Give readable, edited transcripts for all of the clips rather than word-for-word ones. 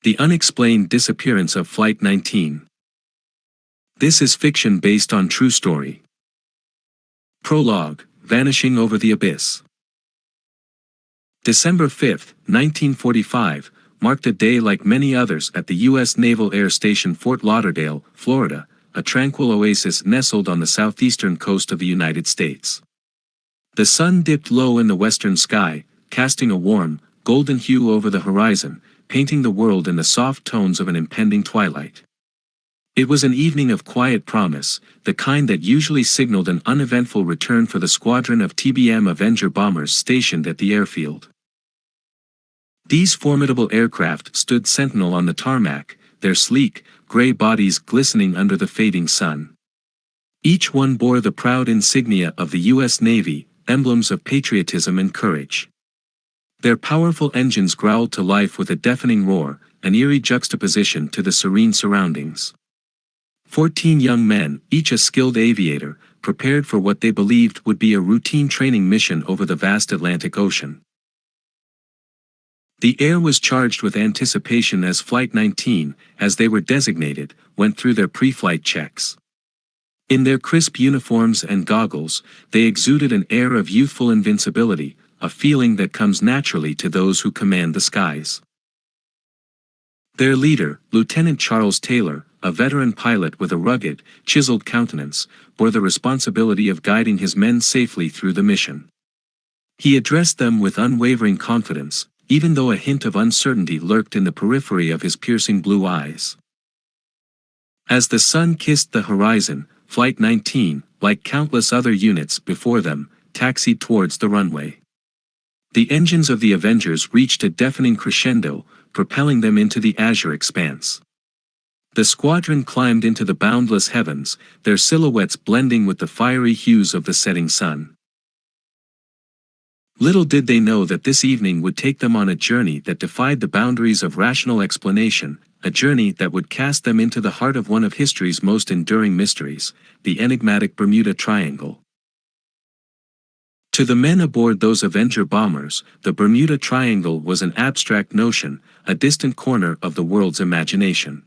The Unexplained Disappearance of Flight 19. This is fiction based on true story. Prologue, Vanishing over the Abyss. December 5, 1945, marked a day like many others at the U.S. Naval Air Station Fort Lauderdale, Florida, a tranquil oasis nestled on the southeastern coast of the United States. The sun dipped low in the western sky, casting a warm, golden hue over the horizon, painting the world in the soft tones of an impending twilight. It was an evening of quiet promise, the kind that usually signaled an uneventful return for the squadron of TBM Avenger bombers stationed at the airfield. These formidable aircraft stood sentinel on the tarmac, their sleek, gray bodies glistening under the fading sun. Each one bore the proud insignia of the U.S. Navy, emblems of patriotism and courage. Their powerful engines growled to life with a deafening roar, an eerie juxtaposition to the serene surroundings. 14 young men, each a skilled aviator, prepared for what they believed would be a routine training mission over the vast Atlantic Ocean. The air was charged with anticipation as Flight 19, as they were designated, went through their pre-flight checks. In their crisp uniforms and goggles, they exuded an air of youthful invincibility, a feeling that comes naturally to those who command the skies. Their leader, Lieutenant Charles Taylor, a veteran pilot with a rugged, chiseled countenance, bore the responsibility of guiding his men safely through the mission. He addressed them with unwavering confidence, even though a hint of uncertainty lurked in the periphery of his piercing blue eyes. As the sun kissed the horizon, Flight 19, like countless other units before them, taxied towards the runway. The engines of the Avengers reached a deafening crescendo, propelling them into the azure expanse. The squadron climbed into the boundless heavens, their silhouettes blending with the fiery hues of the setting sun. Little did they know that this evening would take them on a journey that defied the boundaries of rational explanation, a journey that would cast them into the heart of one of history's most enduring mysteries, the enigmatic Bermuda Triangle. To the men aboard those Avenger bombers, the Bermuda Triangle was an abstract notion, a distant corner of the world's imagination.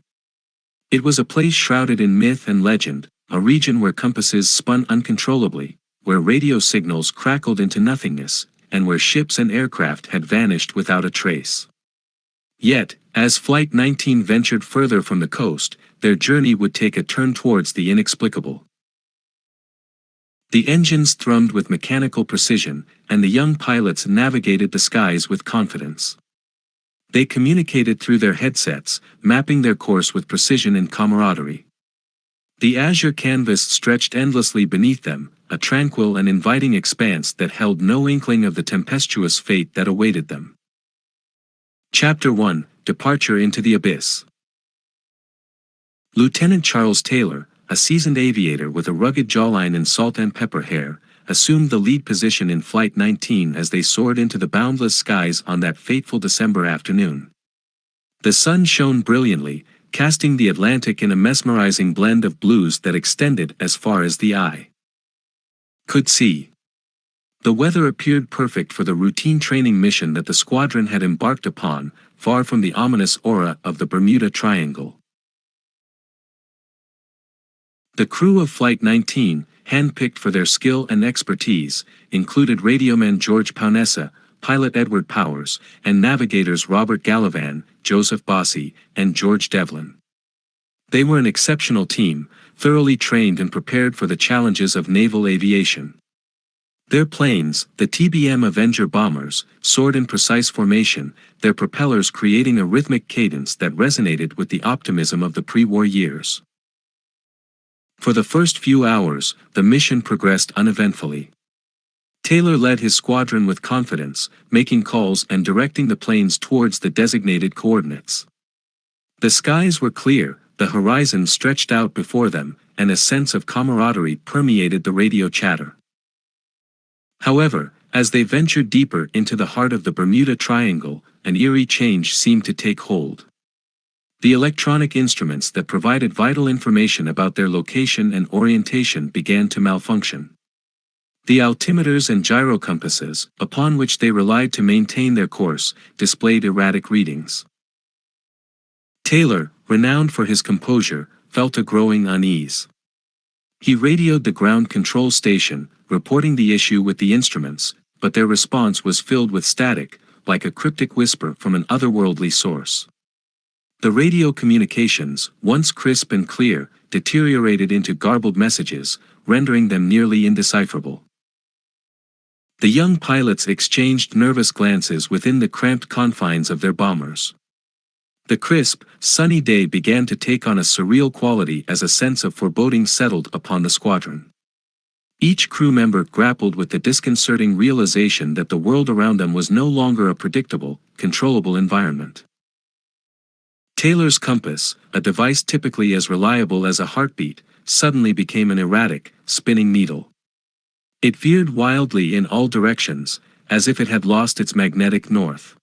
It was a place shrouded in myth and legend, a region where compasses spun uncontrollably, where radio signals crackled into nothingness, and where ships and aircraft had vanished without a trace. Yet, as Flight 19 ventured further from the coast, their journey would take a turn towards the inexplicable. The engines thrummed with mechanical precision, and the young pilots navigated the skies with confidence. They communicated through their headsets, mapping their course with precision and camaraderie. The azure canvas stretched endlessly beneath them, a tranquil and inviting expanse that held no inkling of the tempestuous fate that awaited them. Chapter 1: Departure into the Abyss. Lieutenant Charles Taylor, a seasoned aviator with a rugged jawline and salt and pepper hair, assumed the lead position in Flight 19 as they soared into the boundless skies on that fateful December afternoon. The sun shone brilliantly, casting the Atlantic in a mesmerizing blend of blues that extended as far as the eye could see. The weather appeared perfect for the routine training mission that the squadron had embarked upon, far from the ominous aura of the Bermuda Triangle. The crew of Flight 19, handpicked for their skill and expertise, included radioman George Paunessa, pilot Edward Powers, and navigators Robert Gallivan, Joseph Bossi, and George Devlin. They were an exceptional team, thoroughly trained and prepared for the challenges of naval aviation. Their planes, the TBM Avenger bombers, soared in precise formation, their propellers creating a rhythmic cadence that resonated with the optimism of the pre-war years. For the first few hours, the mission progressed uneventfully. Taylor led his squadron with confidence, making calls and directing the planes towards the designated coordinates. The skies were clear, the horizon stretched out before them, and a sense of camaraderie permeated the radio chatter. However, as they ventured deeper into the heart of the Bermuda Triangle, an eerie change seemed to take hold. The electronic instruments that provided vital information about their location and orientation began to malfunction. The altimeters and gyrocompasses, upon which they relied to maintain their course, displayed erratic readings. Taylor, renowned for his composure, felt a growing unease. He radioed the ground control station, reporting the issue with the instruments, but their response was filled with static, like a cryptic whisper from an otherworldly source. The radio communications, once crisp and clear, deteriorated into garbled messages, rendering them nearly indecipherable. The young pilots exchanged nervous glances within the cramped confines of their bombers. The crisp, sunny day began to take on a surreal quality as a sense of foreboding settled upon the squadron. Each crew member grappled with the disconcerting realization that the world around them was no longer a predictable, controllable environment. Taylor's compass, a device typically as reliable as a heartbeat, suddenly became an erratic, spinning needle. It veered wildly in all directions, as if it had lost its magnetic north.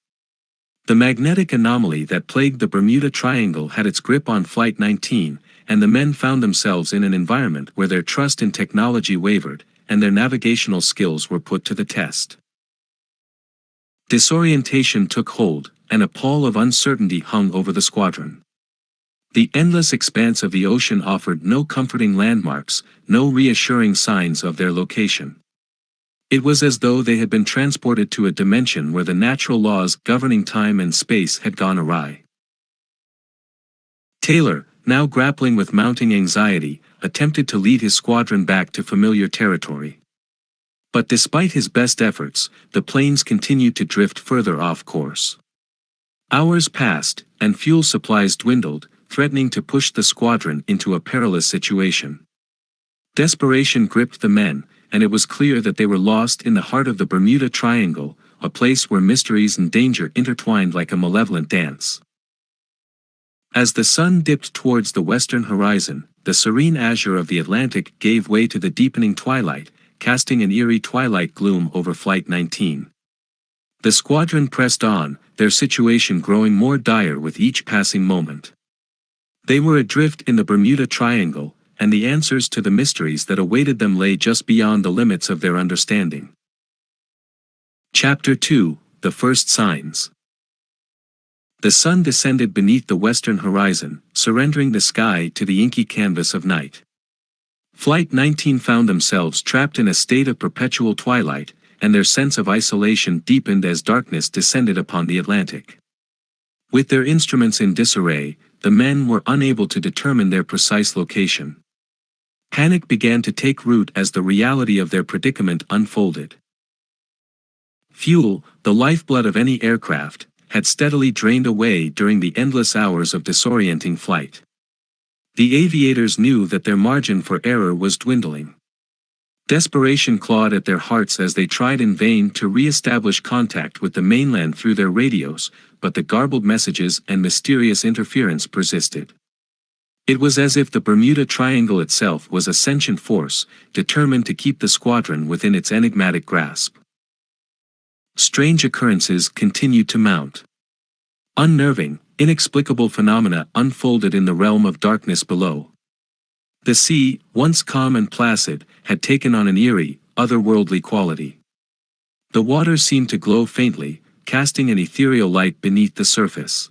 The magnetic anomaly that plagued the Bermuda Triangle had its grip on Flight 19, and the men found themselves in an environment where their trust in technology wavered, and their navigational skills were put to the test. Disorientation took hold, and a pall of uncertainty hung over the squadron. The endless expanse of the ocean offered no comforting landmarks, no reassuring signs of their location. It was as though they had been transported to a dimension where the natural laws governing time and space had gone awry. Taylor, now grappling with mounting anxiety, attempted to lead his squadron back to familiar territory. But despite his best efforts, the planes continued to drift further off course. Hours passed, and fuel supplies dwindled, threatening to push the squadron into a perilous situation. Desperation gripped the men, and it was clear that they were lost in the heart of the Bermuda Triangle, a place where mysteries and danger intertwined like a malevolent dance. As the sun dipped towards the western horizon, the serene azure of the Atlantic gave way to the deepening twilight, casting an eerie twilight gloom over Flight 19. The squadron pressed on, their situation growing more dire with each passing moment. They were adrift in the Bermuda Triangle, and the answers to the mysteries that awaited them lay just beyond the limits of their understanding. Chapter 2: The First Signs. The sun descended beneath the western horizon, surrendering the sky to the inky canvas of night. Flight 19 found themselves trapped in a state of perpetual twilight, and their sense of isolation deepened as darkness descended upon the Atlantic. With their instruments in disarray, the men were unable to determine their precise location. Panic began to take root as the reality of their predicament unfolded. Fuel, the lifeblood of any aircraft, had steadily drained away during the endless hours of disorienting flight. The aviators knew that their margin for error was dwindling. Desperation clawed at their hearts as they tried in vain to re-establish contact with the mainland through their radios, but the garbled messages and mysterious interference persisted. It was as if the Bermuda Triangle itself was a sentient force, determined to keep the squadron within its enigmatic grasp. Strange occurrences continued to mount. Unnerving, inexplicable phenomena unfolded in the realm of darkness below. The sea, once calm and placid, had taken on an eerie, otherworldly quality. The water seemed to glow faintly, casting an ethereal light beneath the surface.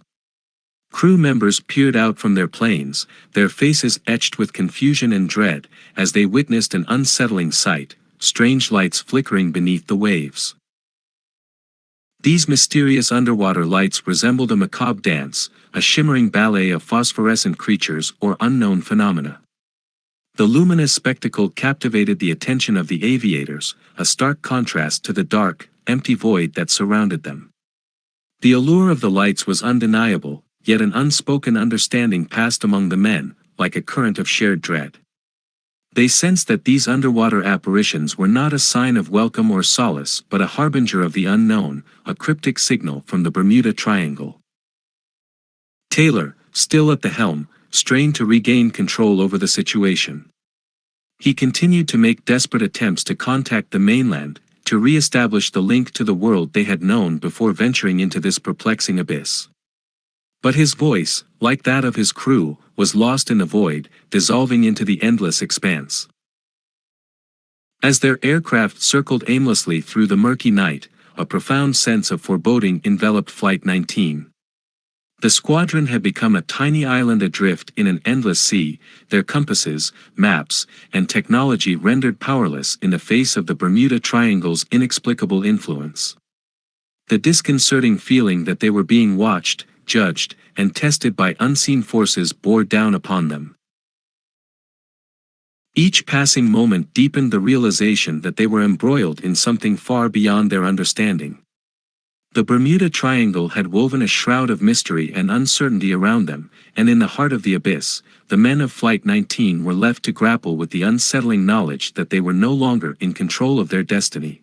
Crew members peered out from their planes, their faces etched with confusion and dread, as they witnessed an unsettling sight, strange lights flickering beneath the waves. These mysterious underwater lights resembled a macabre dance, a shimmering ballet of phosphorescent creatures or unknown phenomena. The luminous spectacle captivated the attention of the aviators, a stark contrast to the dark, empty void that surrounded them. The allure of the lights was undeniable, yet an unspoken understanding passed among the men, like a current of shared dread. They sensed that these underwater apparitions were not a sign of welcome or solace but a harbinger of the unknown, a cryptic signal from the Bermuda Triangle. Taylor, still at the helm, strained to regain control over the situation. He continued to make desperate attempts to contact the mainland, to re-establish the link to the world they had known before venturing into this perplexing abyss. But his voice, like that of his crew, was lost in the void, dissolving into the endless expanse. As their aircraft circled aimlessly through the murky night, a profound sense of foreboding enveloped Flight 19. The squadron had become a tiny island adrift in an endless sea, their compasses, maps, and technology rendered powerless in the face of the Bermuda Triangle's inexplicable influence. The disconcerting feeling that they were being watched, judged, and tested by unseen forces bore down upon them. Each passing moment deepened the realization that they were embroiled in something far beyond their understanding. The Bermuda Triangle had woven a shroud of mystery and uncertainty around them, and in the heart of the abyss, the men of Flight 19 were left to grapple with the unsettling knowledge that they were no longer in control of their destiny.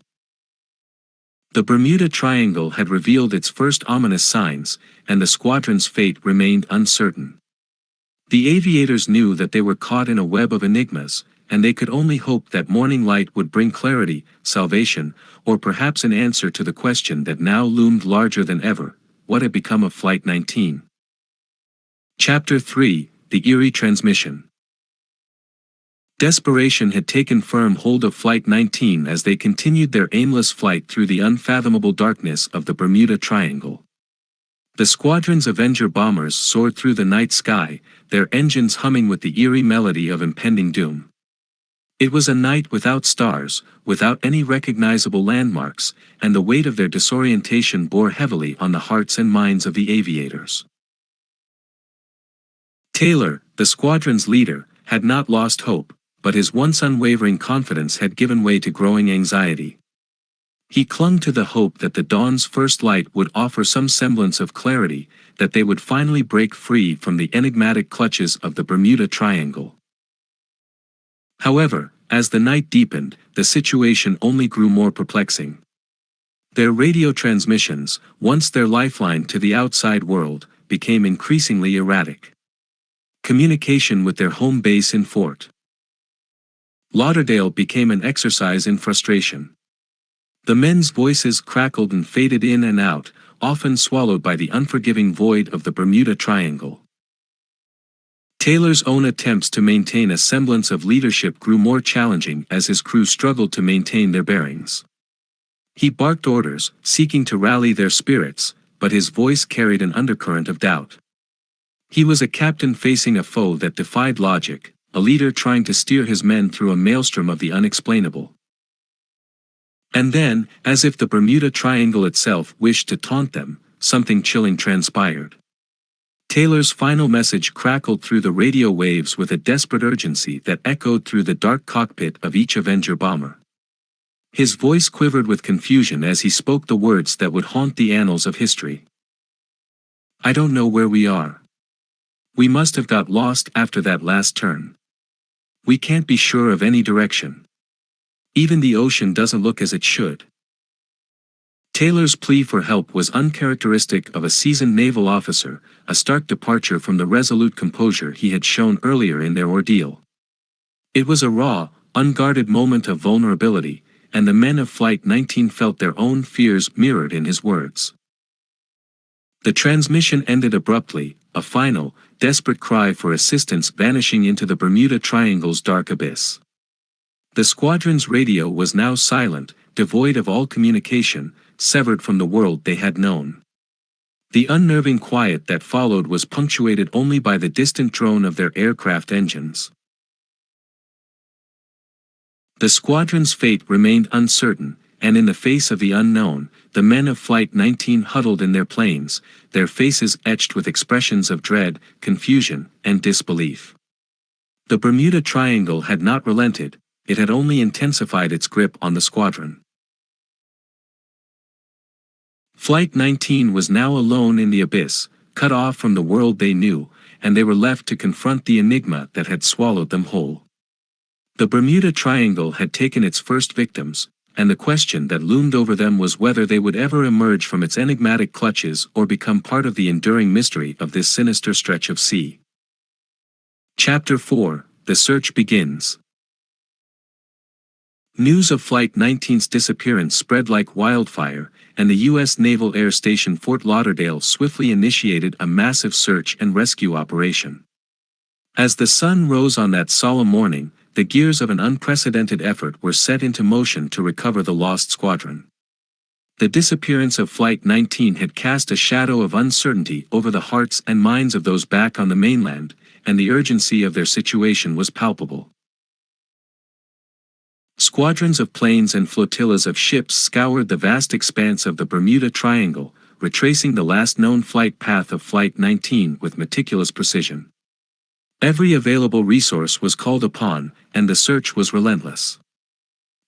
The Bermuda Triangle had revealed its first ominous signs, and the squadron's fate remained uncertain. The aviators knew that they were caught in a web of enigmas, and they could only hope that morning light would bring clarity, salvation, or perhaps an answer to the question that now loomed larger than ever: what had become of Flight 19? Chapter 3: The Eerie Transmission. Desperation had taken firm hold of Flight 19 as they continued their aimless flight through the unfathomable darkness of the Bermuda Triangle. The squadron's Avenger bombers soared through the night sky, their engines humming with the eerie melody of impending doom. It was a night without stars, without any recognizable landmarks, and the weight of their disorientation bore heavily on the hearts and minds of the aviators. Taylor, the squadron's leader, had not lost hope, but his once unwavering confidence had given way to growing anxiety. He clung to the hope that the dawn's first light would offer some semblance of clarity, that they would finally break free from the enigmatic clutches of the Bermuda Triangle. However, as the night deepened, the situation only grew more perplexing. Their radio transmissions, once their lifeline to the outside world, became increasingly erratic. Communication with their home base in Fort Lauderdale became an exercise in frustration. The men's voices crackled and faded in and out, often swallowed by the unforgiving void of the Bermuda Triangle. Taylor's own attempts to maintain a semblance of leadership grew more challenging as his crew struggled to maintain their bearings. He barked orders, seeking to rally their spirits, but his voice carried an undercurrent of doubt. He was a captain facing a foe that defied logic, a leader trying to steer his men through a maelstrom of the unexplainable. And then, as if the Bermuda Triangle itself wished to taunt them, something chilling transpired. Taylor's final message crackled through the radio waves with a desperate urgency that echoed through the dark cockpit of each Avenger bomber. His voice quivered with confusion as he spoke the words that would haunt the annals of history. "I don't know where we are. We must have got lost after that last turn. We can't be sure of any direction. Even the ocean doesn't look as it should." Taylor's plea for help was uncharacteristic of a seasoned naval officer, a stark departure from the resolute composure he had shown earlier in their ordeal. It was a raw, unguarded moment of vulnerability, and the men of Flight 19 felt their own fears mirrored in his words. The transmission ended abruptly, a final, desperate cry for assistance vanishing into the Bermuda Triangle's dark abyss. The squadron's radio was now silent, devoid of all communication, severed from the world they had known. The unnerving quiet that followed was punctuated only by the distant drone of their aircraft engines. The squadron's fate remained uncertain, and in the face of the unknown, the men of Flight 19 huddled in their planes, their faces etched with expressions of dread, confusion, and disbelief. The Bermuda Triangle had not relented, it had only intensified its grip on the squadron. Flight 19 was now alone in the abyss, cut off from the world they knew, and they were left to confront the enigma that had swallowed them whole. The Bermuda Triangle had taken its first victims, and the question that loomed over them was whether they would ever emerge from its enigmatic clutches or become part of the enduring mystery of this sinister stretch of sea. Chapter 4: The Search Begins. News of Flight 19's disappearance spread like wildfire, and the U.S. Naval Air Station Fort Lauderdale swiftly initiated a massive search and rescue operation. As the sun rose on that solemn morning, the gears of an unprecedented effort were set into motion to recover the lost squadron. The disappearance of Flight 19 had cast a shadow of uncertainty over the hearts and minds of those back on the mainland, and the urgency of their situation was palpable. Squadrons of planes and flotillas of ships scoured the vast expanse of the Bermuda Triangle, retracing the last known flight path of Flight 19 with meticulous precision. Every available resource was called upon, and the search was relentless.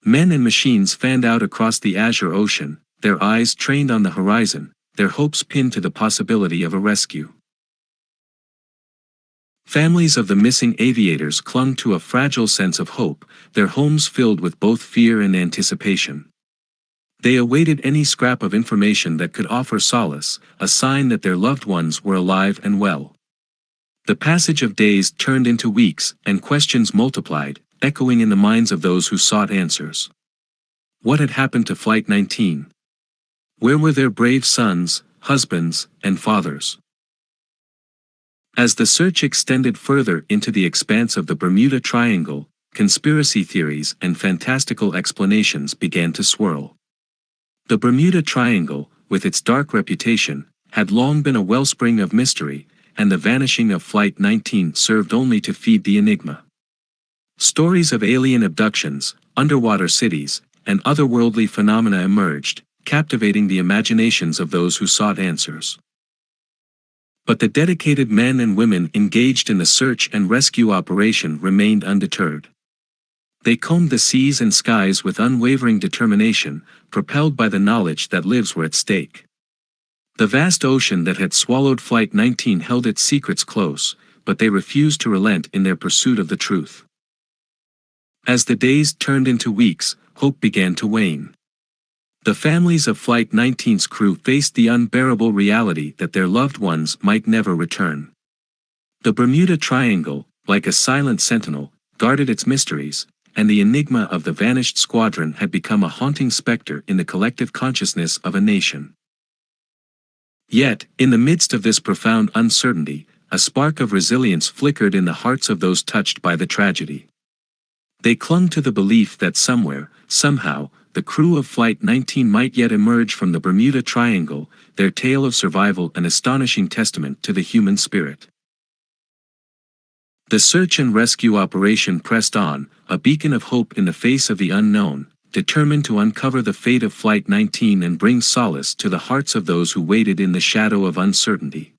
Men and machines fanned out across the azure ocean, their eyes trained on the horizon, their hopes pinned to the possibility of a rescue. Families of the missing aviators clung to a fragile sense of hope, their homes filled with both fear and anticipation. They awaited any scrap of information that could offer solace, a sign that their loved ones were alive and well. The passage of days turned into weeks, and questions multiplied, echoing in the minds of those who sought answers. What had happened to Flight 19? Where were their brave sons, husbands, and fathers? As the search extended further into the expanse of the Bermuda Triangle, conspiracy theories and fantastical explanations began to swirl. The Bermuda Triangle, with its dark reputation, had long been a wellspring of mystery, and the vanishing of Flight 19 served only to feed the enigma. Stories of alien abductions, underwater cities, and otherworldly phenomena emerged, captivating the imaginations of those who sought answers. But the dedicated men and women engaged in the search and rescue operation remained undeterred. They combed the seas and skies with unwavering determination, propelled by the knowledge that lives were at stake. The vast ocean that had swallowed Flight 19 held its secrets close, but they refused to relent in their pursuit of the truth. As the days turned into weeks, hope began to wane. The families of Flight 19's crew faced the unbearable reality that their loved ones might never return. The Bermuda Triangle, like a silent sentinel, guarded its mysteries, and the enigma of the vanished squadron had become a haunting specter in the collective consciousness of a nation. Yet, in the midst of this profound uncertainty, a spark of resilience flickered in the hearts of those touched by the tragedy. They clung to the belief that somewhere, somehow, the crew of Flight 19 might yet emerge from the Bermuda Triangle, their tale of survival an astonishing testament to the human spirit. The search and rescue operation pressed on, a beacon of hope in the face of the unknown, determined to uncover the fate of Flight 19 and bring solace to the hearts of those who waited in the shadow of uncertainty.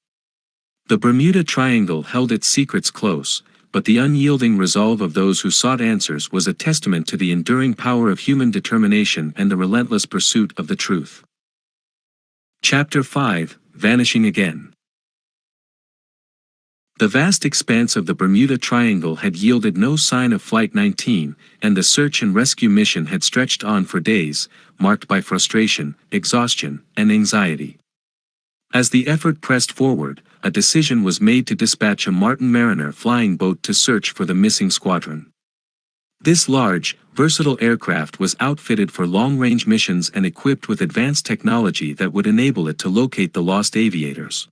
The Bermuda Triangle held its secrets close, but the unyielding resolve of those who sought answers was a testament to the enduring power of human determination and the relentless pursuit of the truth. Chapter 5: Vanishing Again. The vast expanse of the Bermuda Triangle had yielded no sign of Flight 19, and the search and rescue mission had stretched on for days, marked by frustration, exhaustion, and anxiety. As the effort pressed forward, a decision was made to dispatch a Martin Mariner flying boat to search for the missing squadron. This large, versatile aircraft was outfitted for long-range missions and equipped with advanced technology that would enable it to locate the lost aviators.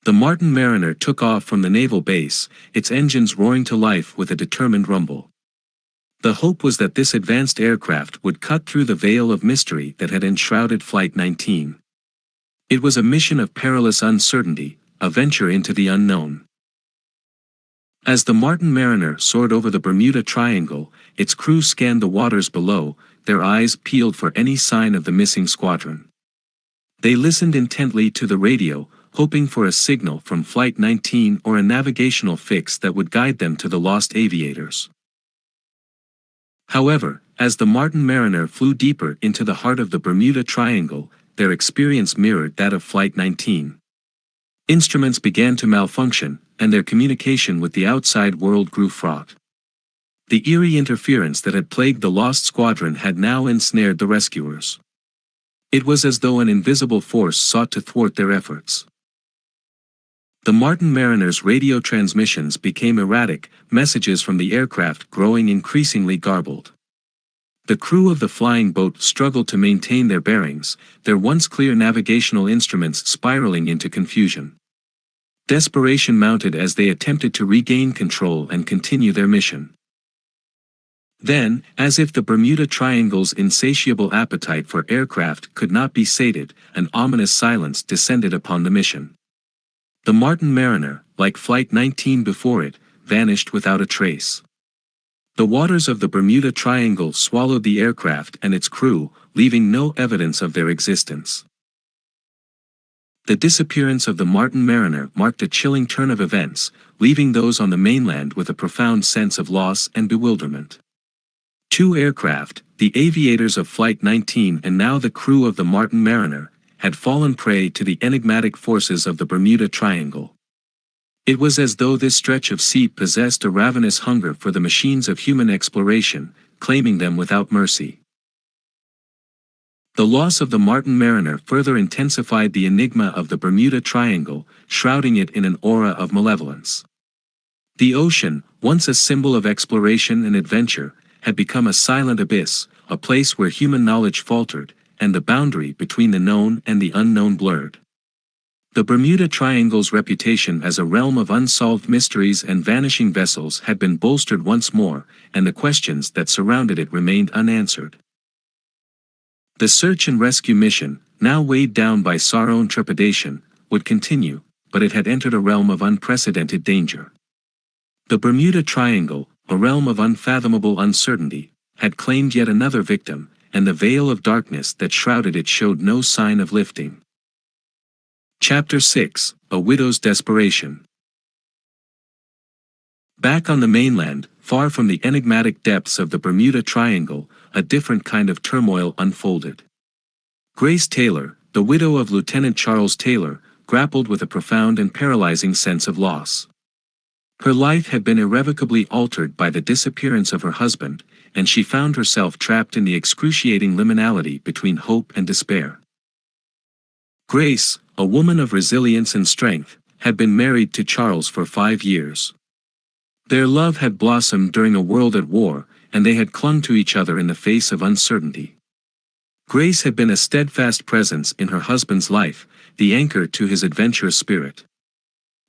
The Martin Mariner took off from the naval base, its engines roaring to life with a determined rumble. The hope was that this advanced aircraft would cut through the veil of mystery that had enshrouded Flight 19. It was a mission of perilous uncertainty, a venture into the unknown. As the Martin Mariner soared over the Bermuda Triangle, its crew scanned the waters below, their eyes peeled for any sign of the missing squadron. They listened intently to the radio, hoping for a signal from Flight 19 or a navigational fix that would guide them to the lost aviators. However, as the Martin Mariner flew deeper into the heart of the Bermuda Triangle, their experience mirrored that of Flight 19. Instruments began to malfunction, and their communication with the outside world grew fraught. The eerie interference that had plagued the lost squadron had now ensnared the rescuers. It was as though an invisible force sought to thwart their efforts. The Martin Mariner's radio transmissions became erratic, messages from the aircraft growing increasingly garbled. The crew of the flying boat struggled to maintain their bearings, their once clear navigational instruments spiraling into confusion. Desperation mounted as they attempted to regain control and continue their mission. Then, as if the Bermuda Triangle's insatiable appetite for aircraft could not be sated, an ominous silence descended upon the mission. The Martin Mariner, like Flight 19 before it, vanished without a trace. The waters of the Bermuda Triangle swallowed the aircraft and its crew, leaving no evidence of their existence. The disappearance of the Martin Mariner marked a chilling turn of events, leaving those on the mainland with a profound sense of loss and bewilderment. Two aircraft, the aviators of Flight 19 and now the crew of the Martin Mariner, had fallen prey to the enigmatic forces of the Bermuda Triangle. It was as though this stretch of sea possessed a ravenous hunger for the machines of human exploration, claiming them without mercy. The loss of the Martin Mariner further intensified the enigma of the Bermuda Triangle, shrouding it in an aura of malevolence. The ocean, once a symbol of exploration and adventure, had become a silent abyss, a place where human knowledge faltered, and the boundary between the known and the unknown blurred. The Bermuda Triangle's reputation as a realm of unsolved mysteries and vanishing vessels had been bolstered once more, and the questions that surrounded it remained unanswered. The search and rescue mission, now weighed down by sorrow and trepidation, would continue, but it had entered a realm of unprecedented danger. The Bermuda Triangle, a realm of unfathomable uncertainty, had claimed yet another victim, and the veil of darkness that shrouded it showed no sign of lifting. Chapter 6: A Widow's Desperation. Back on the mainland, far from the enigmatic depths of the Bermuda Triangle, a different kind of turmoil unfolded. Grace Taylor, the widow of Lieutenant Charles Taylor, grappled with a profound and paralyzing sense of loss. Her life had been irrevocably altered by the disappearance of her husband, and she found herself trapped in the excruciating liminality between hope and despair. Grace, a woman of resilience and strength, had been married to Charles for 5 years. Their love had blossomed during a world at war, and they had clung to each other in the face of uncertainty. Grace had been a steadfast presence in her husband's life, the anchor to his adventurous spirit.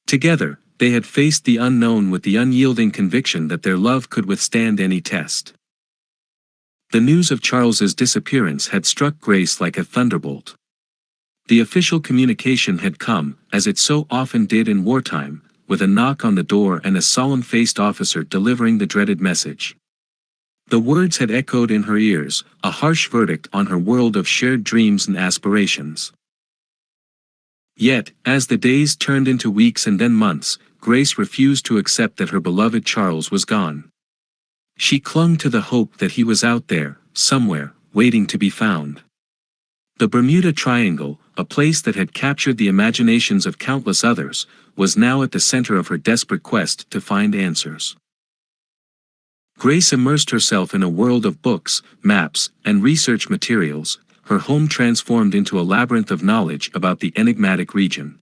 Together, they had faced the unknown with the unyielding conviction that their love could withstand any test. The news of Charles's disappearance had struck Grace like a thunderbolt. The official communication had come, as it so often did in wartime, with a knock on the door and a solemn-faced officer delivering the dreaded message. The words had echoed in her ears, a harsh verdict on her world of shared dreams and aspirations. Yet, as the days turned into weeks and then months, Grace refused to accept that her beloved Charles was gone. She clung to the hope that he was out there, somewhere, waiting to be found. The Bermuda Triangle, a place that had captured the imaginations of countless others, was now at the center of her desperate quest to find answers. Grace immersed herself in a world of books, maps, and research materials, her home transformed into a labyrinth of knowledge about the enigmatic region.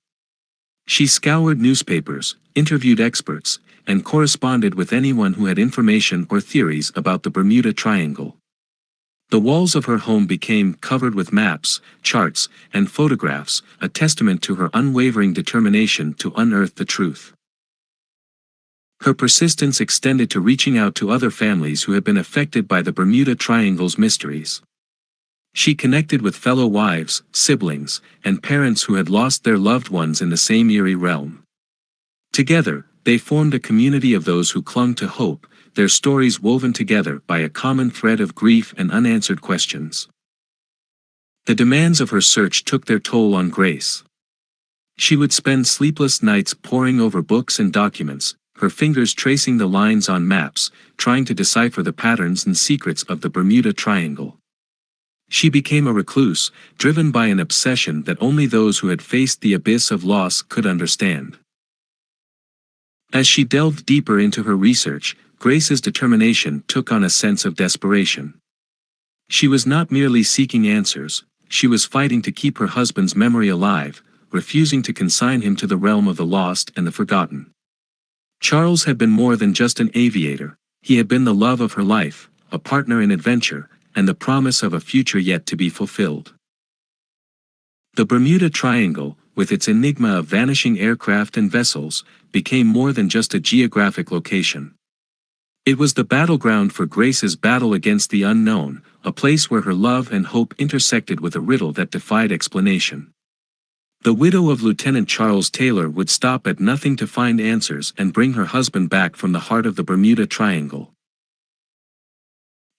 She scoured newspapers, interviewed experts, and corresponded with anyone who had information or theories about the Bermuda Triangle. The walls of her home became covered with maps, charts, and photographs, a testament to her unwavering determination to unearth the truth. Her persistence extended to reaching out to other families who had been affected by the Bermuda Triangle's mysteries. She connected with fellow wives, siblings, and parents who had lost their loved ones in the same eerie realm. Together, they formed a community of those who clung to hope, their stories woven together by a common thread of grief and unanswered questions. The demands of her search took their toll on Grace. She would spend sleepless nights poring over books and documents, her fingers tracing the lines on maps, trying to decipher the patterns and secrets of the Bermuda Triangle. She became a recluse, driven by an obsession that only those who had faced the abyss of loss could understand. As she delved deeper into her research, Grace's determination took on a sense of desperation. She was not merely seeking answers, she was fighting to keep her husband's memory alive, refusing to consign him to the realm of the lost and the forgotten. Charles had been more than just an aviator, he had been the love of her life, a partner in adventure, and the promise of a future yet to be fulfilled. The Bermuda Triangle, with its enigma of vanishing aircraft and vessels, became more than just a geographic location. It was the battleground for Grace's battle against the unknown, a place where her love and hope intersected with a riddle that defied explanation. The widow of Lieutenant Charles Taylor would stop at nothing to find answers and bring her husband back from the heart of the Bermuda Triangle.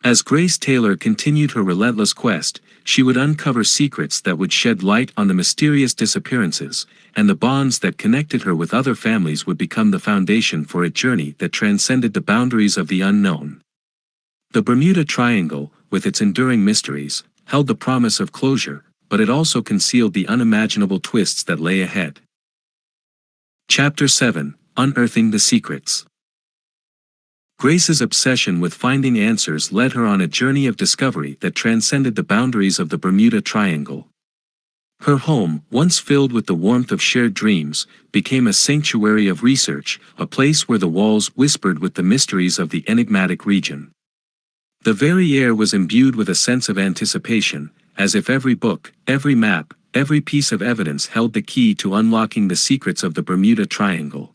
As Grace Taylor continued her relentless quest, she would uncover secrets that would shed light on the mysterious disappearances, and the bonds that connected her with other families would become the foundation for a journey that transcended the boundaries of the unknown. The Bermuda Triangle, with its enduring mysteries, held the promise of closure, but it also concealed the unimaginable twists that lay ahead. Chapter 7: Unearthing the Secrets. Grace's obsession with finding answers led her on a journey of discovery that transcended the boundaries of the Bermuda Triangle. Her home, once filled with the warmth of shared dreams, became a sanctuary of research, a place where the walls whispered with the mysteries of the enigmatic region. The very air was imbued with a sense of anticipation, as if every book, every map, every piece of evidence held the key to unlocking the secrets of the Bermuda Triangle.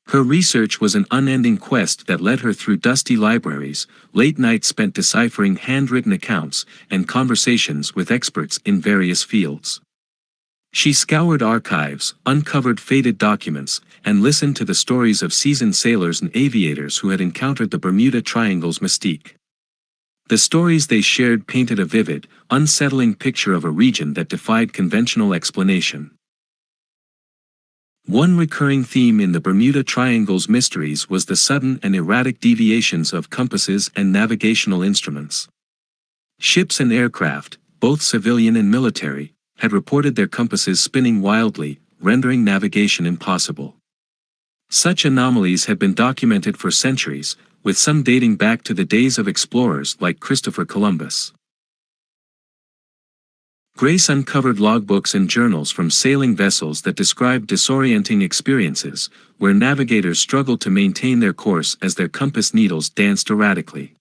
Her research was an unending quest that led her through dusty libraries, late nights spent deciphering handwritten accounts, and conversations with experts in various fields. She scoured archives, uncovered faded documents, and listened to the stories of seasoned sailors and aviators who had encountered the Bermuda Triangle's mystique. The stories they shared painted a vivid, unsettling picture of a region that defied conventional explanation. One recurring theme in the Bermuda Triangle's mysteries was the sudden and erratic deviations of compasses and navigational instruments. Ships and aircraft, both civilian and military, had reported their compasses spinning wildly, rendering navigation impossible. Such anomalies had been documented for centuries, with some dating back to the days of explorers like Christopher Columbus. Grace uncovered logbooks and journals from sailing vessels that described disorienting experiences, where navigators struggled to maintain their course as their compass needles danced erratically.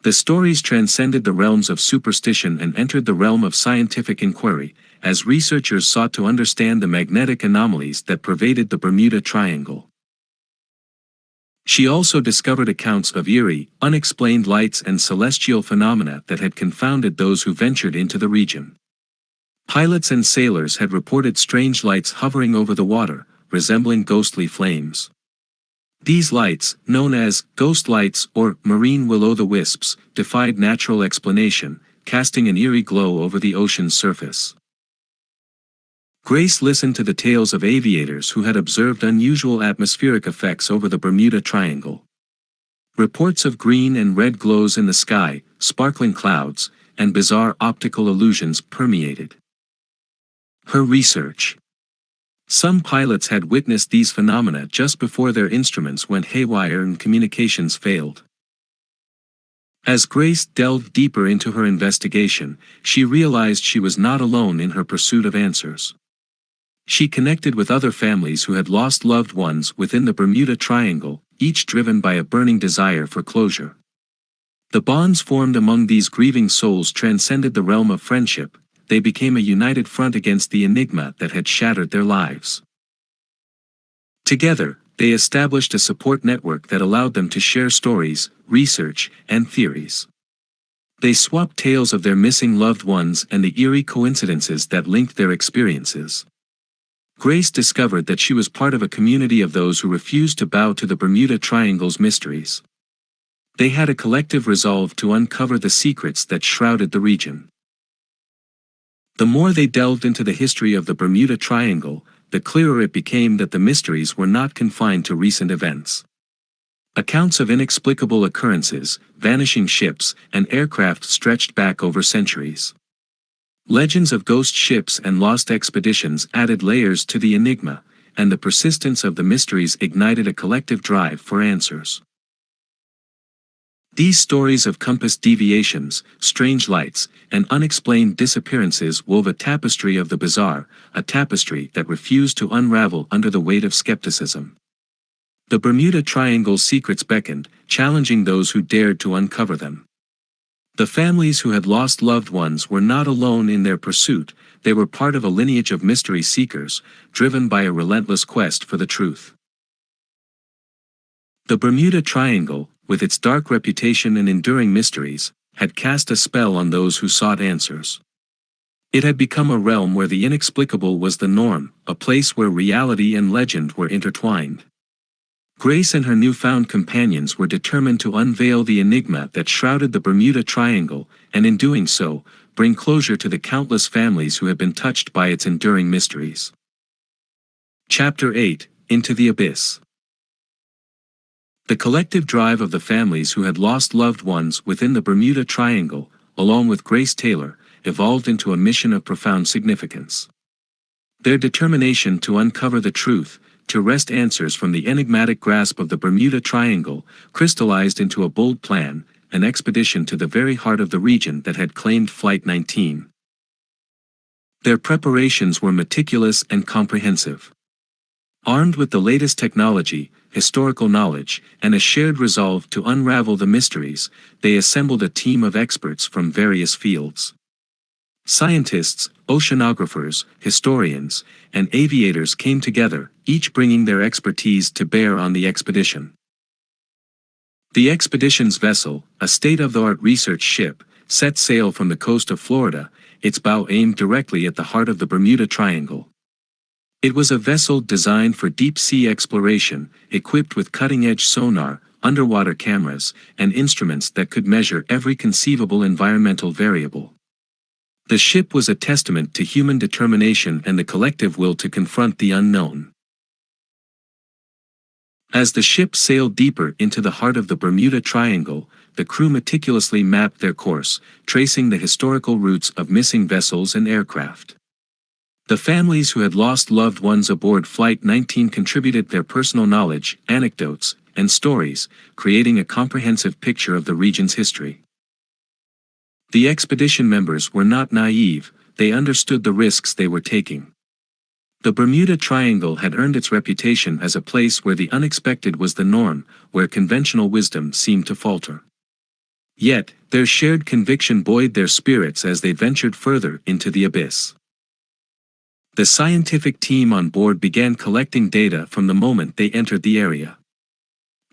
The stories transcended the realms of superstition and entered the realm of scientific inquiry, as researchers sought to understand the magnetic anomalies that pervaded the Bermuda Triangle. She also discovered accounts of eerie, unexplained lights and celestial phenomena that had confounded those who ventured into the region. Pilots and sailors had reported strange lights hovering over the water, resembling ghostly flames. These lights, known as ghost lights or marine will-o'-the-wisps, defied natural explanation, casting an eerie glow over the ocean's surface. Grace listened to the tales of aviators who had observed unusual atmospheric effects over the Bermuda Triangle. Reports of green and red glows in the sky, sparkling clouds, and bizarre optical illusions permeated her research. Some pilots had witnessed these phenomena just before their instruments went haywire and communications failed. As Grace delved deeper into her investigation, she realized she was not alone in her pursuit of answers. She connected with other families who had lost loved ones within the Bermuda Triangle, each driven by a burning desire for closure. The bonds formed among these grieving souls transcended the realm of friendship. They became a united front against the enigma that had shattered their lives. Together, they established a support network that allowed them to share stories, research, and theories. They swapped tales of their missing loved ones and the eerie coincidences that linked their experiences. Grace discovered that she was part of a community of those who refused to bow to the Bermuda Triangle's mysteries. They had a collective resolve to uncover the secrets that shrouded the region. The more they delved into the history of the Bermuda Triangle, the clearer it became that the mysteries were not confined to recent events. Accounts of inexplicable occurrences, vanishing ships, and aircraft stretched back over centuries. Legends of ghost ships and lost expeditions added layers to the enigma, and the persistence of the mysteries ignited a collective drive for answers. These stories of compass deviations, strange lights, and unexplained disappearances wove a tapestry of the bizarre, a tapestry that refused to unravel under the weight of skepticism. The Bermuda Triangle's secrets beckoned, challenging those who dared to uncover them. The families who had lost loved ones were not alone in their pursuit, they were part of a lineage of mystery seekers, driven by a relentless quest for the truth. The Bermuda Triangle, with its dark reputation and enduring mysteries, had cast a spell on those who sought answers. It had become a realm where the inexplicable was the norm, a place where reality and legend were intertwined. Grace and her newfound companions were determined to unveil the enigma that shrouded the Bermuda Triangle, and in doing so, bring closure to the countless families who had been touched by its enduring mysteries. Chapter 8: Into the Abyss. The collective drive of the families who had lost loved ones within the Bermuda Triangle, along with Grace Taylor, evolved into a mission of profound significance. Their determination to uncover the truth, to wrest answers from the enigmatic grasp of the Bermuda Triangle, crystallized into a bold plan, an expedition to the very heart of the region that had claimed Flight 19. Their preparations were meticulous and comprehensive. Armed with the latest technology, historical knowledge, and a shared resolve to unravel the mysteries, they assembled a team of experts from various fields. Scientists, oceanographers, historians, and aviators came together, each bringing their expertise to bear on the expedition. The expedition's vessel, a state-of-the-art research ship, set sail from the coast of Florida, its bow aimed directly at the heart of the Bermuda Triangle. It was a vessel designed for deep-sea exploration, equipped with cutting-edge sonar, underwater cameras, and instruments that could measure every conceivable environmental variable. The ship was a testament to human determination and the collective will to confront the unknown. As the ship sailed deeper into the heart of the Bermuda Triangle, the crew meticulously mapped their course, tracing the historical routes of missing vessels and aircraft. The families who had lost loved ones aboard Flight 19 contributed their personal knowledge, anecdotes, and stories, creating a comprehensive picture of the region's history. The expedition members were not naive, they understood the risks they were taking. The Bermuda Triangle had earned its reputation as a place where the unexpected was the norm, where conventional wisdom seemed to falter. Yet, their shared conviction buoyed their spirits as they ventured further into the abyss. The scientific team on board began collecting data from the moment they entered the area.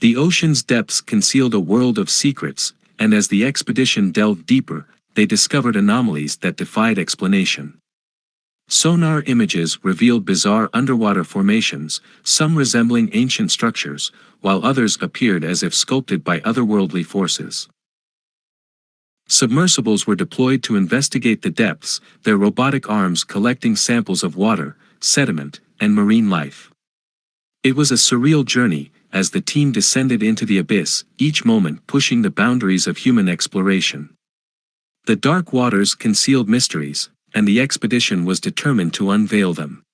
The ocean's depths concealed a world of secrets, and as the expedition delved deeper, they discovered anomalies that defied explanation. Sonar images revealed bizarre underwater formations, some resembling ancient structures, while others appeared as if sculpted by otherworldly forces. Submersibles were deployed to investigate the depths, their robotic arms collecting samples of water, sediment, and marine life. It was a surreal journey, as the team descended into the abyss, each moment pushing the boundaries of human exploration. The dark waters concealed mysteries, and the expedition was determined to unveil them.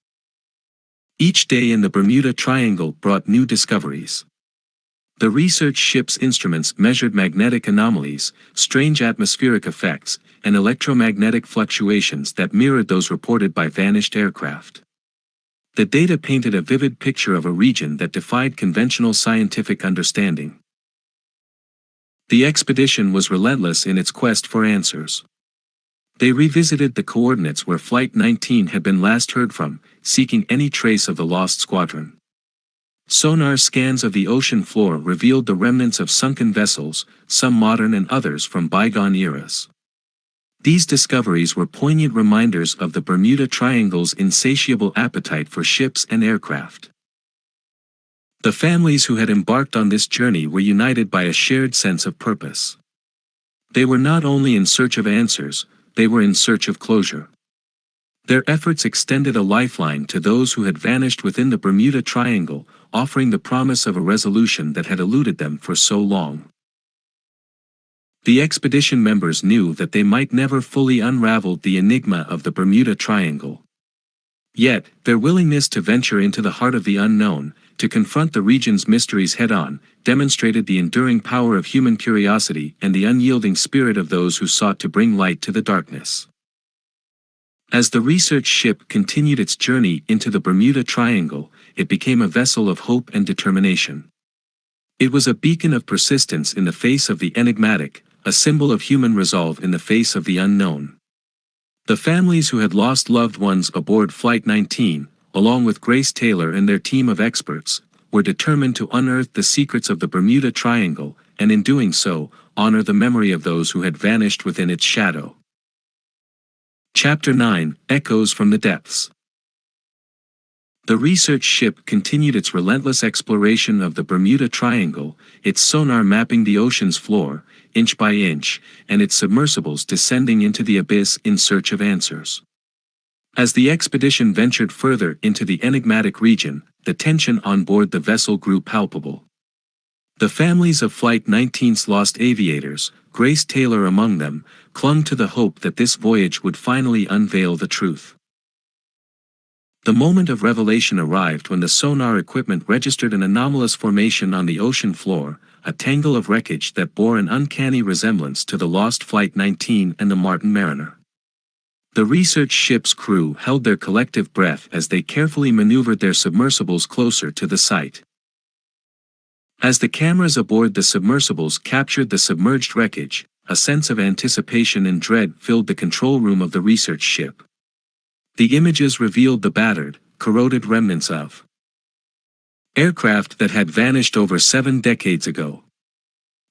Each day in the Bermuda Triangle brought new discoveries. The research ship's instruments measured magnetic anomalies, strange atmospheric effects, and electromagnetic fluctuations that mirrored those reported by vanished aircraft. The data painted a vivid picture of a region that defied conventional scientific understanding. The expedition was relentless in its quest for answers. They revisited the coordinates where Flight 19 had been last heard from, seeking any trace of the lost squadron. Sonar scans of the ocean floor revealed the remnants of sunken vessels, some modern and others from bygone eras. These discoveries were poignant reminders of the Bermuda Triangle's insatiable appetite for ships and aircraft. The families who had embarked on this journey were united by a shared sense of purpose. They were not only in search of answers, they were in search of closure. Their efforts extended a lifeline to those who had vanished within the Bermuda Triangle, offering the promise of a resolution that had eluded them for so long. The expedition members knew that they might never fully unravel the enigma of the Bermuda Triangle. Yet, their willingness to venture into the heart of the unknown, to confront the region's mysteries head-on, demonstrated the enduring power of human curiosity and the unyielding spirit of those who sought to bring light to the darkness. As the research ship continued its journey into the Bermuda Triangle, it became a vessel of hope and determination. It was a beacon of persistence in the face of the enigmatic, a symbol of human resolve in the face of the unknown. The families who had lost loved ones aboard Flight 19, along with Grace Taylor and their team of experts, were determined to unearth the secrets of the Bermuda Triangle, and in doing so, honor the memory of those who had vanished within its shadow. Chapter 9: Echoes from the Depths. The research ship continued its relentless exploration of the Bermuda Triangle, its sonar mapping the ocean's floor, inch by inch, and its submersibles descending into the abyss in search of answers. As the expedition ventured further into the enigmatic region, the tension on board the vessel grew palpable. The families of Flight 19's lost aviators, Grace Taylor among them, clung to the hope that this voyage would finally unveil the truth. The moment of revelation arrived when the sonar equipment registered an anomalous formation on the ocean floor, a tangle of wreckage that bore an uncanny resemblance to the lost Flight 19 and the Martin Mariner. The research ship's crew held their collective breath as they carefully maneuvered their submersibles closer to the site. As the cameras aboard the submersibles captured the submerged wreckage, a sense of anticipation and dread filled the control room of the research ship. The images revealed the battered, corroded remnants of aircraft that had vanished over 7 decades ago.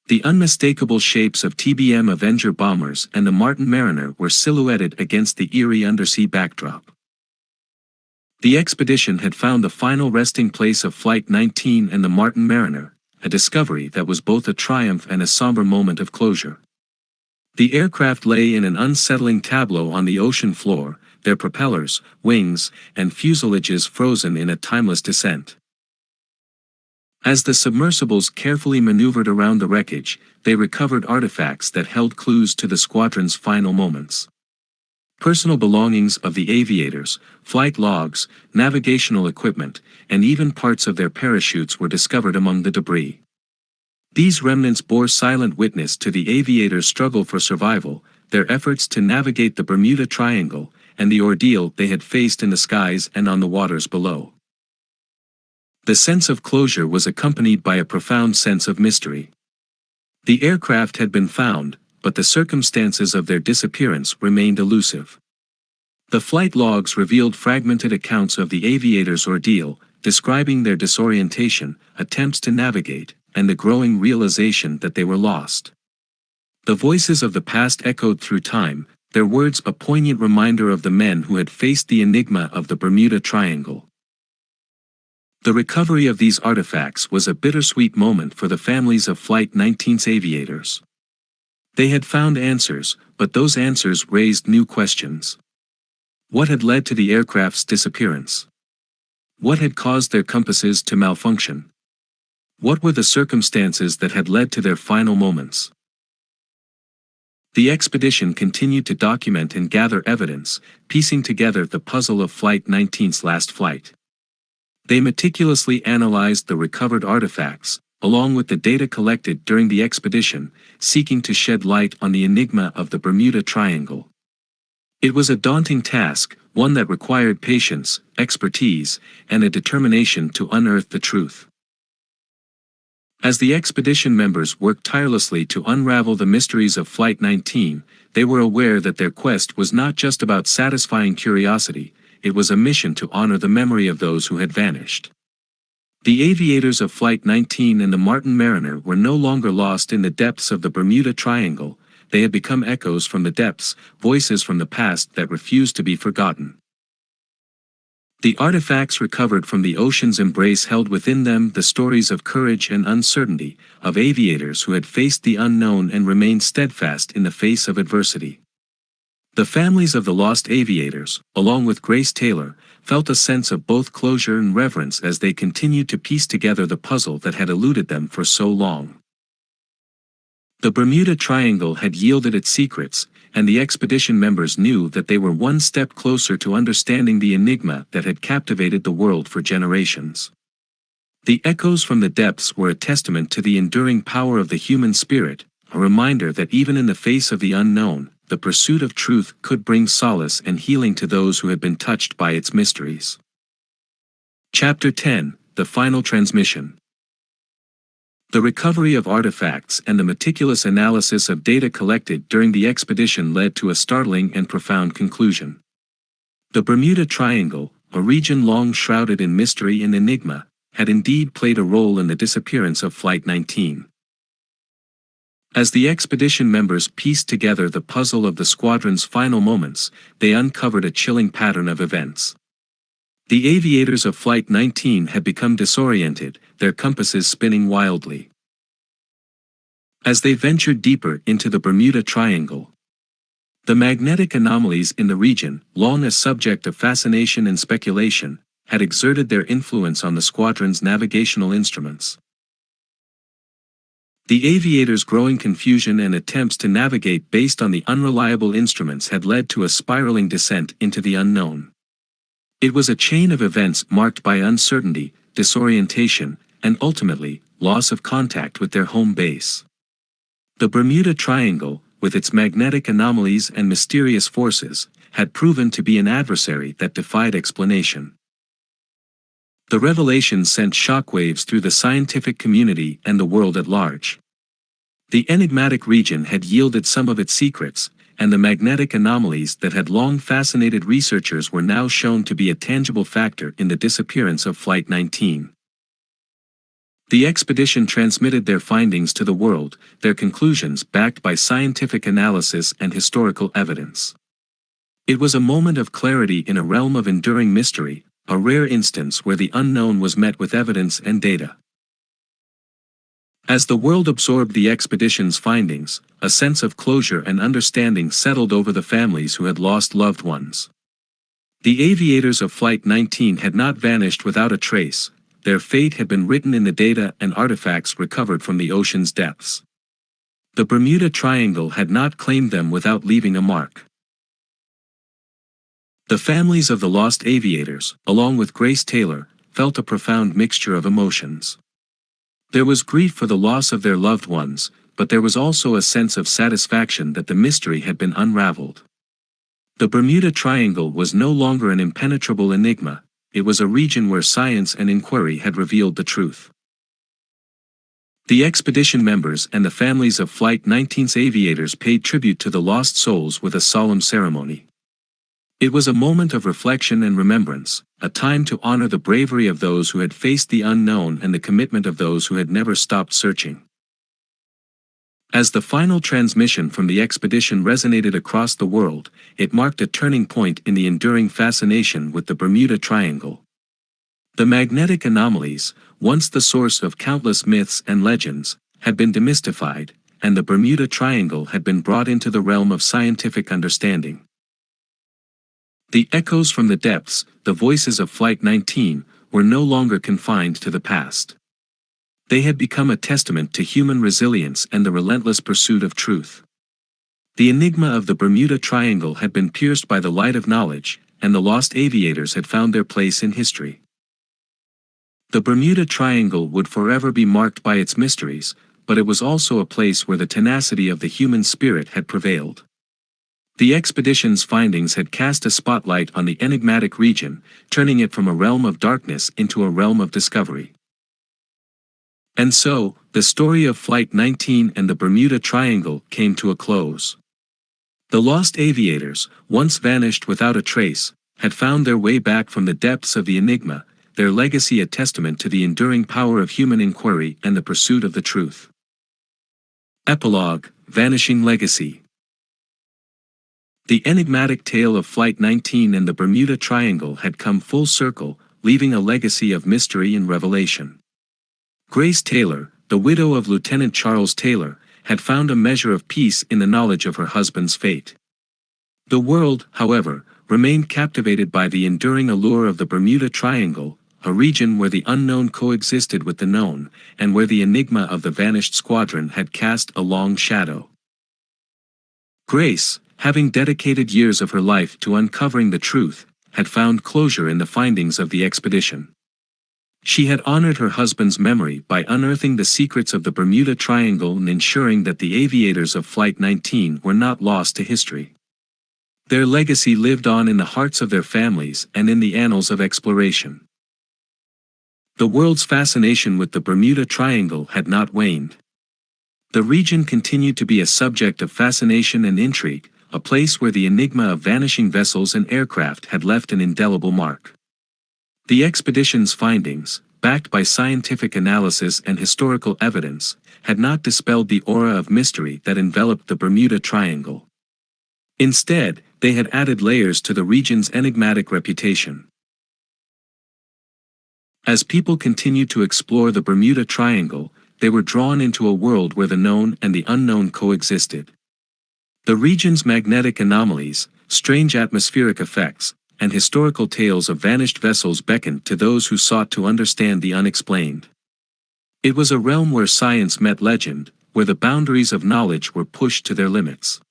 The unmistakable shapes of TBM Avenger bombers and the Martin Mariner were silhouetted against the eerie undersea backdrop. The expedition had found the final resting place of Flight 19 and the Martin Mariner, a discovery that was both a triumph and a somber moment of closure. The aircraft lay in an unsettling tableau on the ocean floor, their propellers, wings, and fuselages frozen in a timeless descent. As the submersibles carefully maneuvered around the wreckage, they recovered artifacts that held clues to the squadron's final moments. Personal belongings of the aviators, flight logs, navigational equipment, and even parts of their parachutes were discovered among the debris. These remnants bore silent witness to the aviators' struggle for survival, their efforts to navigate the Bermuda Triangle, and the ordeal they had faced in the skies and on the waters below. The sense of closure was accompanied by a profound sense of mystery. The aircraft had been found, but the circumstances of their disappearance remained elusive. The flight logs revealed fragmented accounts of the aviators' ordeal, describing their disorientation, attempts to navigate, and the growing realization that they were lost. The voices of the past echoed through time, their words a poignant reminder of the men who had faced the enigma of the Bermuda Triangle. The recovery of these artifacts was a bittersweet moment for the families of Flight 19's aviators. They had found answers, but those answers raised new questions. What had led to the aircraft's disappearance? What had caused their compasses to malfunction? What were the circumstances that had led to their final moments? The expedition continued to document and gather evidence, piecing together the puzzle of Flight 19's last flight. They meticulously analyzed the recovered artifacts, along with the data collected during the expedition, seeking to shed light on the enigma of the Bermuda Triangle. It was a daunting task, one that required patience, expertise, and a determination to unearth the truth. As the expedition members worked tirelessly to unravel the mysteries of Flight 19, they were aware that their quest was not just about satisfying curiosity, it was a mission to honor the memory of those who had vanished. The aviators of Flight 19 and the Martin Mariner were no longer lost in the depths of the Bermuda Triangle, they had become echoes from the depths, voices from the past that refused to be forgotten. The artifacts recovered from the ocean's embrace held within them the stories of courage and uncertainty, of aviators who had faced the unknown and remained steadfast in the face of adversity. The families of the lost aviators, along with Grace Taylor, felt a sense of both closure and reverence as they continued to piece together the puzzle that had eluded them for so long. The Bermuda Triangle had yielded its secrets, and the expedition members knew that they were one step closer to understanding the enigma that had captivated the world for generations. The echoes from the depths were a testament to the enduring power of the human spirit, a reminder that even in the face of the unknown, the pursuit of truth could bring solace and healing to those who had been touched by its mysteries. Chapter 10: The Final Transmission. The recovery of artifacts and the meticulous analysis of data collected during the expedition led to a startling and profound conclusion. The Bermuda Triangle, a region long shrouded in mystery and enigma, had indeed played a role in the disappearance of Flight 19. As the expedition members pieced together the puzzle of the squadron's final moments, they uncovered a chilling pattern of events. The aviators of Flight 19 had become disoriented, their compasses spinning wildly. As they ventured deeper into the Bermuda Triangle, the magnetic anomalies in the region, long a subject of fascination and speculation, had exerted their influence on the squadron's navigational instruments. The aviators' growing confusion and attempts to navigate based on the unreliable instruments had led to a spiraling descent into the unknown. It was a chain of events marked by uncertainty, disorientation, and ultimately, loss of contact with their home base. The Bermuda Triangle, with its magnetic anomalies and mysterious forces, had proven to be an adversary that defied explanation. The revelation sent shockwaves through the scientific community and the world at large. The enigmatic region had yielded some of its secrets, and the magnetic anomalies that had long fascinated researchers were now shown to be a tangible factor in the disappearance of Flight 19. The expedition transmitted their findings to the world, their conclusions backed by scientific analysis and historical evidence. It was a moment of clarity in a realm of enduring mystery, a rare instance where the unknown was met with evidence and data. As the world absorbed the expedition's findings, a sense of closure and understanding settled over the families who had lost loved ones. The aviators of Flight 19 had not vanished without a trace, their fate had been written in the data and artifacts recovered from the ocean's depths. The Bermuda Triangle had not claimed them without leaving a mark. The families of the lost aviators, along with Grace Taylor, felt a profound mixture of emotions. There was grief for the loss of their loved ones, but there was also a sense of satisfaction that the mystery had been unraveled. The Bermuda Triangle was no longer an impenetrable enigma, it was a region where science and inquiry had revealed the truth. The expedition members and the families of Flight 19's aviators paid tribute to the lost souls with a solemn ceremony. It was a moment of reflection and remembrance, a time to honor the bravery of those who had faced the unknown and the commitment of those who had never stopped searching. As the final transmission from the expedition resonated across the world, it marked a turning point in the enduring fascination with the Bermuda Triangle. The magnetic anomalies, once the source of countless myths and legends, had been demystified, and the Bermuda Triangle had been brought into the realm of scientific understanding. The echoes from the depths, the voices of Flight 19, were no longer confined to the past. They had become a testament to human resilience and the relentless pursuit of truth. The enigma of the Bermuda Triangle had been pierced by the light of knowledge, and the lost aviators had found their place in history. The Bermuda Triangle would forever be marked by its mysteries, but it was also a place where the tenacity of the human spirit had prevailed. The expedition's findings had cast a spotlight on the enigmatic region, turning it from a realm of darkness into a realm of discovery. And so, the story of Flight 19 and the Bermuda Triangle came to a close. The lost aviators, once vanished without a trace, had found their way back from the depths of the enigma, their legacy a testament to the enduring power of human inquiry and the pursuit of the truth. Epilogue: Vanishing Legacy. The enigmatic tale of Flight 19 and the Bermuda Triangle had come full circle, leaving a legacy of mystery and revelation. Grace Taylor, the widow of Lieutenant Charles Taylor, had found a measure of peace in the knowledge of her husband's fate. The world, however, remained captivated by the enduring allure of the Bermuda Triangle, a region where the unknown coexisted with the known, and where the enigma of the vanished squadron had cast a long shadow. Grace, having dedicated years of her life to uncovering the truth, had found closure in the findings of the expedition. She had honored her husband's memory by unearthing the secrets of the Bermuda Triangle and ensuring that the aviators of Flight 19 were not lost to history. Their legacy lived on in the hearts of their families and in the annals of exploration. The world's fascination with the Bermuda Triangle had not waned. The region continued to be a subject of fascination and intrigue, a place where the enigma of vanishing vessels and aircraft had left an indelible mark. The expedition's findings, backed by scientific analysis and historical evidence, had not dispelled the aura of mystery that enveloped the Bermuda Triangle. Instead, they had added layers to the region's enigmatic reputation. As people continued to explore the Bermuda Triangle, they were drawn into a world where the known and the unknown coexisted. The region's magnetic anomalies, strange atmospheric effects, and historical tales of vanished vessels beckoned to those who sought to understand the unexplained. It was a realm where science met legend, where the boundaries of knowledge were pushed to their limits.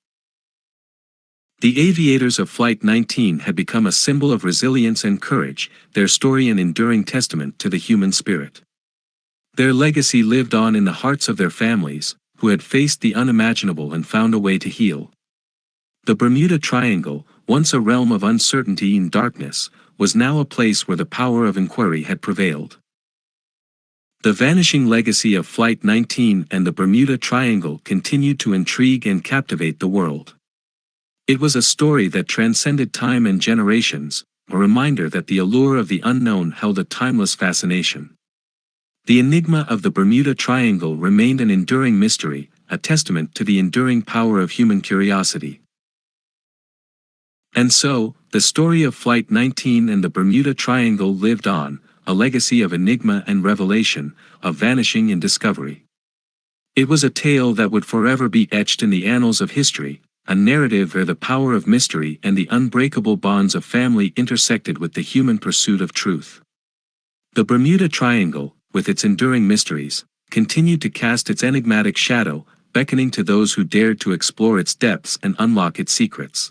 The aviators of Flight 19 had become a symbol of resilience and courage, their story an enduring testament to the human spirit. Their legacy lived on in the hearts of their families, who had faced the unimaginable and found a way to heal. The Bermuda Triangle, once a realm of uncertainty and darkness, was now a place where the power of inquiry had prevailed. The vanishing legacy of Flight 19 and the Bermuda Triangle continued to intrigue and captivate the world. It was a story that transcended time and generations, a reminder that the allure of the unknown held a timeless fascination. The enigma of the Bermuda Triangle remained an enduring mystery, a testament to the enduring power of human curiosity. And so, the story of Flight 19 and the Bermuda Triangle lived on, a legacy of enigma and revelation, of vanishing and discovery. It was a tale that would forever be etched in the annals of history, a narrative where the power of mystery and the unbreakable bonds of family intersected with the human pursuit of truth. The Bermuda Triangle, with its enduring mysteries, continued to cast its enigmatic shadow, beckoning to those who dared to explore its depths and unlock its secrets.